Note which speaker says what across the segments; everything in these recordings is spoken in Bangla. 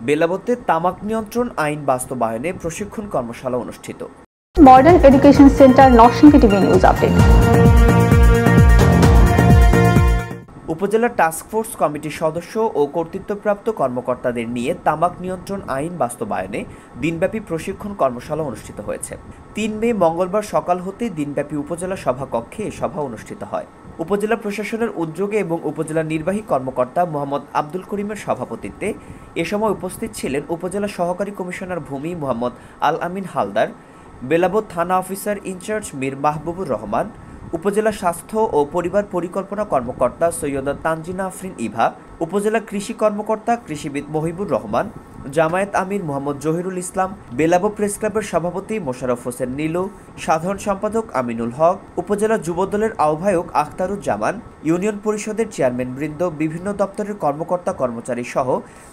Speaker 1: বেলাবতে তামাক নিয়ন্ত্রণ আইন বাস্তবায়নে প্রশিক্ষণ কর্মশালা অনুষ্ঠিত।
Speaker 2: Modern education centre Narsingdi TV news update.
Speaker 1: উপজেলা টাস্কফোর্স কমিটির সদস্য ও কর্তৃত্বপ্রাপ্ত কর্মকর্তাদের নিয়ে তামাক নিয়ন্ত্রণ আইন বাস্তবায়নে দিনব্যাপী প্রশিক্ষণ কর্মশালা অনুষ্ঠিত হয়েছে। ৩ মে মঙ্গলবার সকাল হতে দিনব্যাপী উপজেলা সভাকক্ষে এ সভা অনুষ্ঠিত হয়। উপজেলা প্রশাসনের উদ্যোগে এবং উপজেলা নির্বাহী কর্মকর্তা মোহাম্মদ আব্দুল করিমের সভাপতিত্বে এ সময় উপস্থিত ছিলেন উপজেলা সহকারী কমিশনার ভূমি মোহাম্মদ আল আমিন হালদার, বেলাবত থানা অফিসার ইনচার্জ মীর মাহবুবুর রহমান, উপজেলা স্বাস্থ্য ও পরিবার পরিকল্পনা কর্মকর্তা সৈয়দা তানজিনা আফরিন ইভা, উপজেলা কৃষি কর্মকর্তা কৃষিবিদ মহিবুর রহমান, জামায়াত আমির মোহাম্মদ জহিরুল ইসলাম, বেলাবো প্রেস ক্লাবের সভাপতি মোশাররফ হোসেন নীলু, সাধারণ সম্পাদক আমিনুল হক, উপজেলা যুবদলের আহ্বায়ক আখতারুজ্জামান, ইউনিয়ন পরিষদের চেয়ারম্যান বৃন্দ, বিভিন্ন দপ্তরের কর্মকর্তা কর্মচারী সহ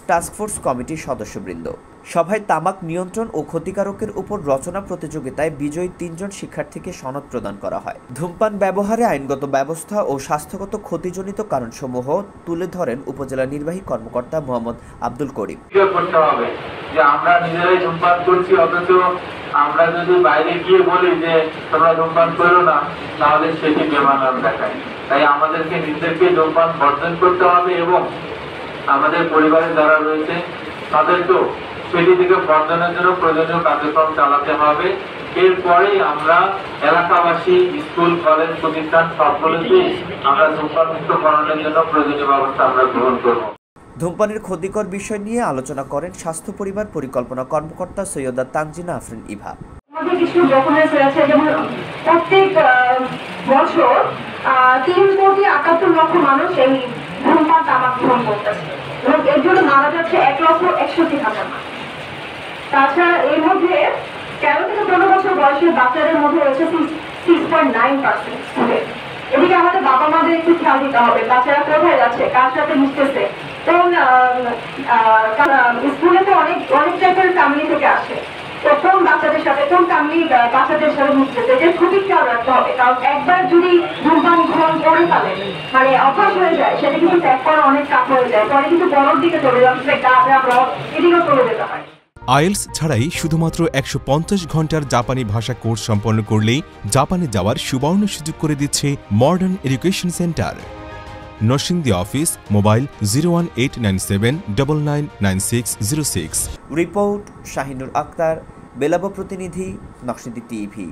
Speaker 1: টাস্কফোর্স কমিটির সদস্যবৃন্দ। সভায় তামাক নিয়ন্ত্রণ ও ক্ষতিকারকের উপর রচনা প্রতিযোগিতায় বিজয়ী ৩ জন শিক্ষার্থীকে সনদ প্রদান করা হয়। ধূমপান ব্যবহারে আইনগত ব্যবস্থা ও স্বাস্থ্যগত ক্ষতিজনিত কারণসমূহ তুলে ধরেন উপজেলা নির্বাহী কর্মকর্তা মোহাম্মদ আব্দুল করিম।
Speaker 3: যে আমরা নিজেরাই ধূমপান করছি, অথচ আমরা যদি বাইরে গিয়ে বলি যে তোমরা ধূমপান করো না, তাহলে সেটি বেমানান দেখায়। তাই আমাদেরকে নিজেদেরকে ধূমপান বর্জন করতে হবে এবং আমাদের পরিবারে যারা রয়েছে তাদেরকেও সেটি থেকে বর্জনের জন্য প্রয়োজনীয় কার্যক্রম চালাতে হবে। এরপরেই আমরা এলাকাবাসী, স্কুল, কলেজ, প্রতিষ্ঠান সবগুলোতেই আমরা ধূমপান মুক্তকরণের জন্য প্রয়োজনীয় ব্যবস্থা আমরা গ্রহণ করব।
Speaker 1: ধূমপানের ক্ষতিকর বিষয় নিয়ে আলোচনা করেন স্বাস্থ্য পরিবার পরিকল্পনা কর্মকর্তা সৈয়দা তানজিনা আফরিন ইভা।
Speaker 4: আমাদের কিছু ডকুমেন্টস আছে, যেমন প্রত্যেক বছর 3,71,00,000 মানুষ এই ধূমপান তামাক গ্রহণ করতেছে এবং এর জন্য মারা যাচ্ছে 1,61,000 মানুষ। তাছাড়া এর মধ্যে 13 থেকে 15 বছর বয়সের বাচ্চাদের মধ্যে রয়েছে 6.9% স্টুডেন্ট। এদিকে আমাদের বাবা মাদের একটু খেয়াল দিতে হবে, বাচ্চারা কোথায় যাচ্ছে, কার সাথে মিশতেছে। কোন স্কুলে তো অনেক টাইপের ফ্যামিলি থেকে আসে, তো কোন বাচ্চাদের সাথে, কোন ফ্যামিলি বাচ্চাদের সাথে মিশতেছে, যে খুবই খেয়াল রাখতে হবে। কারণ একবার যদি ধূমপান গ্রহণ করে ফেলে, মানে অভ্যাস হয়ে যায়, সেটা কিন্তু ত্যাগ করা অনেক কাজ হয়ে যায়, পরে কিন্তু বড়র দিকে চলে যাচ্ছে, গাঁজা, রড, এদিকেও চলে যেতে হয়।
Speaker 5: আইএলস ছাড়াই শুধুমাত্র 150 ঘন্টার জাপানি ভাষা কোর্স সম্পন্ন করলেই জাপানে যাওয়ার সুবর্ণ সুযোগ করে দিচ্ছে modern education centre. Narsingdi office, mobile 01897999606।
Speaker 1: Report Shahinur Akter, Belabo প্রতিনিধি, নরসিংদী টিভি।